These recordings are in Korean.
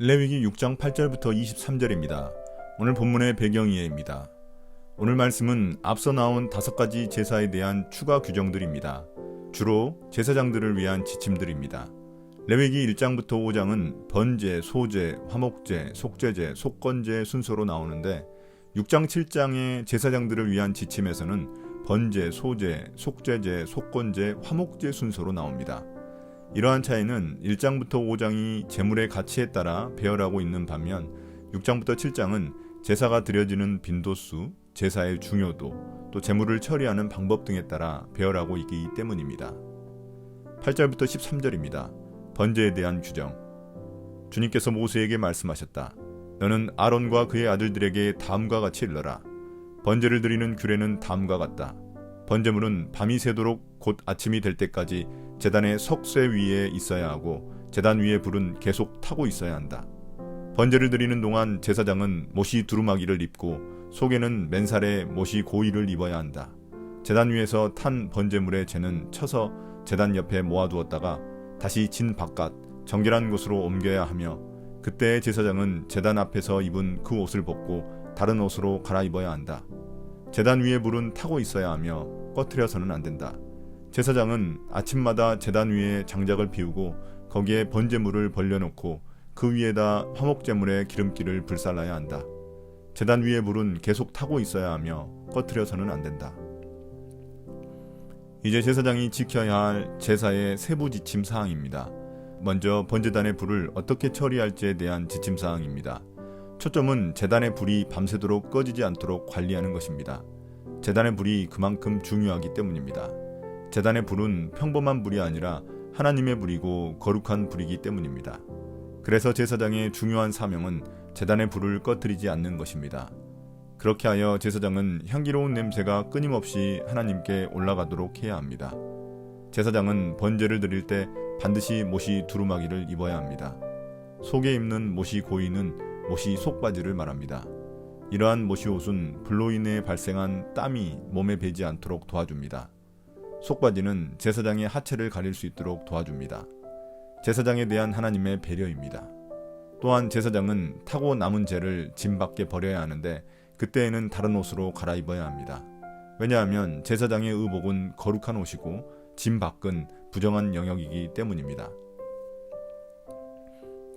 레위기 6장 8절부터 23절입니다. 오늘 본문의 배경이해입니다. 오늘 말씀은 앞서 나온 5가지 제사에 대한 추가 규정들입니다. 주로 제사장들을 위한 지침들입니다. 레위기 1장부터 5장은 번제, 소제, 화목제, 속죄제, 속건제 순서로 나오는데 6장 7장의 제사장들을 위한 지침에서는 번제, 소제, 속죄제, 속건제, 화목제 순서로 나옵니다. 이러한 차이는 1장부터 5장이 제물의 가치에 따라 배열하고 있는 반면 6장부터 7장은 제사가 드려지는 빈도수, 제사의 중요도, 또 제물을 처리하는 방법 등에 따라 배열하고 있기 때문입니다. 8절부터 13절입니다. 번제에 대한 규정. 주님께서 모세에게 말씀하셨다. 너는 아론과 그의 아들들에게 다음과 같이 일러라. 번제를 드리는 규례는 다음과 같다. 번제물은 밤이 새도록 곧 아침이 될 때까지 제단의 석쇠 위에 있어야 하고 제단 위에 불은 계속 타고 있어야 한다. 번제를 드리는 동안 제사장은 못이 두루마기를 입고 속에는 맨살에 못이 고이를 입어야 한다. 제단 위에서 탄 번제물의 재는 쳐서 제단 옆에 모아두었다가 다시 진 바깥 정결한 곳으로 옮겨야 하며 그때 제사장은 제단 앞에서 입은 그 옷을 벗고 다른 옷으로 갈아입어야 한다. 제단 위에 불은 타고 있어야 하며 꺼트려서는 안 된다. 제사장은 아침마다 제단 위에 장작을 피우고 거기에 번제물을 벌려놓고 그 위에다 화목제물의 기름기를 불살라야 한다. 제단 위에 불은 계속 타고 있어야 하며 꺼트려서는 안 된다. 이제 제사장이 지켜야 할 제사의 세부 지침 사항입니다. 먼저 번제단의 불을 어떻게 처리할지에 대한 지침 사항입니다. 초점은 제단의 불이 밤새도록 꺼지지 않도록 관리하는 것입니다. 제단의 불이 그만큼 중요하기 때문입니다. 제단의 불은 평범한 불이 아니라 하나님의 불이고 거룩한 불이기 때문입니다. 그래서 제사장의 중요한 사명은 제단의 불을 꺼뜨리지 않는 것입니다. 그렇게 하여 제사장은 향기로운 냄새가 끊임없이 하나님께 올라가도록 해야 합니다. 제사장은 번제를 드릴 때 반드시 못이 두루마기를 입어야 합니다. 속에 입는 못이 고이는 못이 속바지를 말합니다. 이러한 못이 옷은 불로 인해 발생한 땀이 몸에 배지 않도록 도와줍니다. 속바지는 제사장의 하체를 가릴 수 있도록 도와줍니다. 제사장에 대한 하나님의 배려입니다. 또한 제사장은 타고 남은 재를 짐 밖에 버려야 하는데 그때에는 다른 옷으로 갈아입어야 합니다. 왜냐하면 제사장의 의복은 거룩한 옷이고 짐 밖은 부정한 영역이기 때문입니다.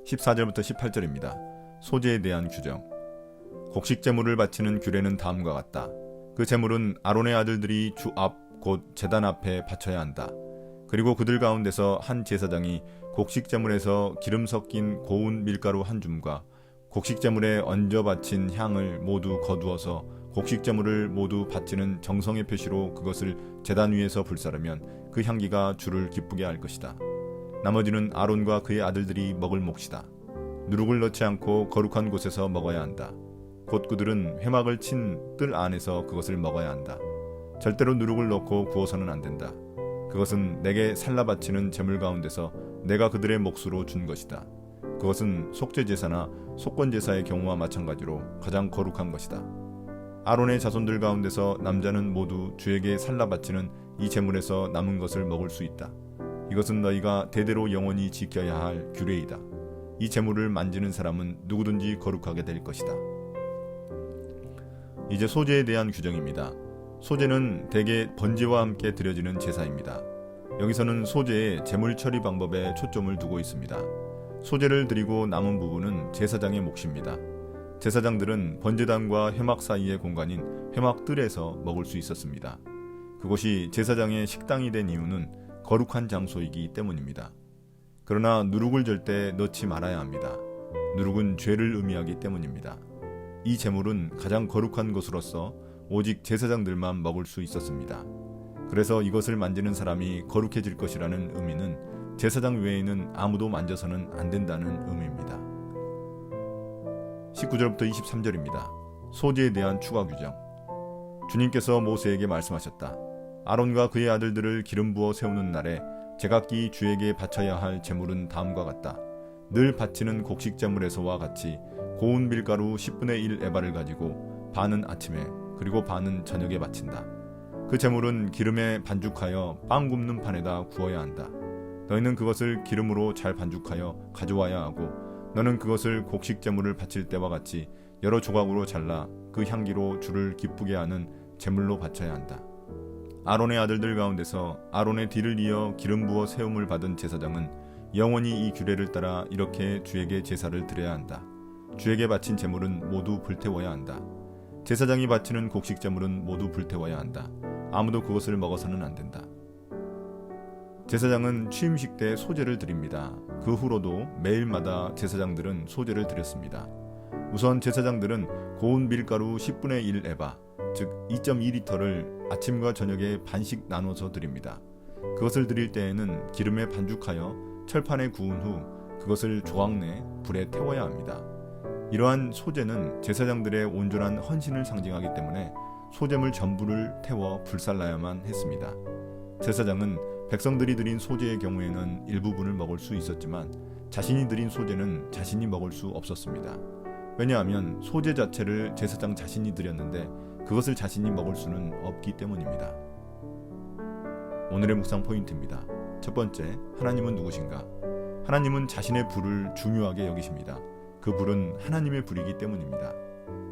14절부터 18절입니다. 소제에 대한 규정. 곡식 제물을 바치는 규례는 다음과 같다. 그 제물은 아론의 아들들이 주 앞 곧 제단 앞에 바쳐야 한다. 그리고 그들 가운데서 한 제사장이 곡식 제물에서 기름 섞인 고운 밀가루 한 줌과 곡식 제물에 얹어 바친 향을 모두 거두어서 곡식 제물을 모두 바치는 정성의 표시로 그것을 제단 위에서 불사르면 그 향기가 주를 기쁘게 할 것이다. 나머지는 아론과 그의 아들들이 먹을 몫이다. 누룩을 넣지 않고 거룩한 곳에서 먹어야 한다. 곧 그들은 회막을 친 뜰 안에서 그것을 먹어야 한다. 절대로 누룩을 넣고 구워서는 안 된다. 그것은 내게 살라 바치는 제물 가운데서 내가 그들의 몫으로 준 것이다. 그것은 속죄제사나 속건제사의 경우와 마찬가지로 가장 거룩한 것이다. 아론의 자손들 가운데서 남자는 모두 주에게 살라 바치는 이 제물에서 남은 것을 먹을 수 있다. 이것은 너희가 대대로 영원히 지켜야 할 규례이다. 이 제물을 만지는 사람은 누구든지 거룩하게 될 것이다. 이제 소제에 대한 규정입니다. 소제는 대개 번제와 함께 드려지는 제사입니다. 여기서는 소제의 제물 처리 방법에 초점을 두고 있습니다. 소제를 드리고 남은 부분은 제사장의 몫입니다. 제사장들은 번제단과 회막 사이의 공간인 회막뜰에서 먹을 수 있었습니다. 그곳이 제사장의 식당이 된 이유는 거룩한 장소이기 때문입니다. 그러나 누룩을 절대 넣지 말아야 합니다. 누룩은 죄를 의미하기 때문입니다. 이 제물은 가장 거룩한 것으로서 오직 제사장들만 먹을 수 있었습니다. 그래서 이것을 만지는 사람이 거룩해질 것이라는 의미는 제사장 외에는 아무도 만져서는 안 된다는 의미입니다. 19절부터 23절입니다. 소제에 대한 추가 규정. 주님께서 모세에게 말씀하셨다. 아론과 그의 아들들을 기름 부어 세우는 날에 제각기 주에게 바쳐야 할 제물은 다음과 같다. 늘 바치는 곡식 제물에서와 같이 고운 밀가루 10분의 1 에바를 가지고 반은 아침에 그리고 반은 저녁에 바친다. 그 제물은 기름에 반죽하여 빵 굽는 판에다 구워야 한다. 너희는 그것을 기름으로 잘 반죽하여 가져와야 하고 너는 그것을 곡식 제물을 바칠 때와 같이 여러 조각으로 잘라 그 향기로 주를 기쁘게 하는 제물로 바쳐야 한다. 아론의 아들들 가운데서 아론의 뒤를 이어 기름 부어 세움을 받은 제사장은 영원히 이 규례를 따라 이렇게 주에게 제사를 드려야 한다. 주에게 바친 제물은 모두 불태워야 한다. 제사장이 바치는 곡식 제물은 모두 불태워야 한다. 아무도 그것을 먹어서는 안 된다. 제사장은 취임식 때 소제를 드립니다. 그 후로도 매일마다 제사장들은 소제를 드렸습니다. 우선 제사장들은 고운 밀가루 10분의 1 에바, 즉 2.2리터를 아침과 저녁에 반씩 나눠서 드립니다. 그것을 드릴 때에는 기름에 반죽하여 철판에 구운 후 그것을 조각 내 불에 태워야 합니다. 이러한 소제는 제사장들의 온전한 헌신을 상징하기 때문에 소제물 전부를 태워 불살라야만 했습니다. 제사장은 백성들이 드린 소제의 경우에는 일부분을 먹을 수 있었지만 자신이 드린 소제는 자신이 먹을 수 없었습니다. 왜냐하면 소제 자체를 제사장 자신이 드렸는데 그것을 자신이 먹을 수는 없기 때문입니다. 오늘의 묵상 포인트입니다. 첫 번째, 하나님은 누구신가? 하나님은 자신의 불을 중요하게 여기십니다. 그 불은 하나님의 불이기 때문입니다.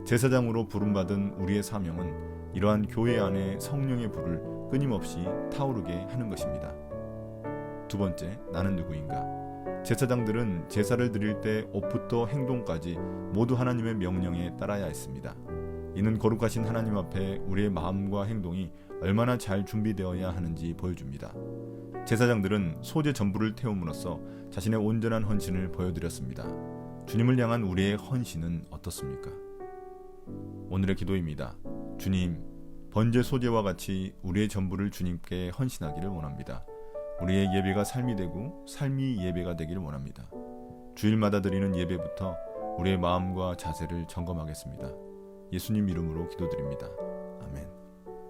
제사장으로 부름받은 우리의 사명은 이러한 교회 안에 성령의 불을 끊임없이 타오르게 하는 것입니다. 두 번째, 나는 누구인가? 제사장들은 제사를 드릴 때 옷부터 행동까지 모두 하나님의 명령에 따라야 했습니다. 이는 거룩하신 하나님 앞에 우리의 마음과 행동이 얼마나 잘 준비되어야 하는지 보여줍니다. 제사장들은 소제 전부를 태움으로써 자신의 온전한 헌신을 보여드렸습니다. 주님을 향한 우리의 헌신은 어떻습니까? 오늘의 기도입니다. 주님, 번제 소제와 같이 우리의 전부를 주님께 헌신하기를 원합니다. 우리의 예배가 삶이 되고 삶이 예배가 되기를 원합니다. 주일마다 드리는 예배부터 우리의 마음과 자세를 점검하겠습니다. 예수님 이름으로 기도드립니다. 아멘.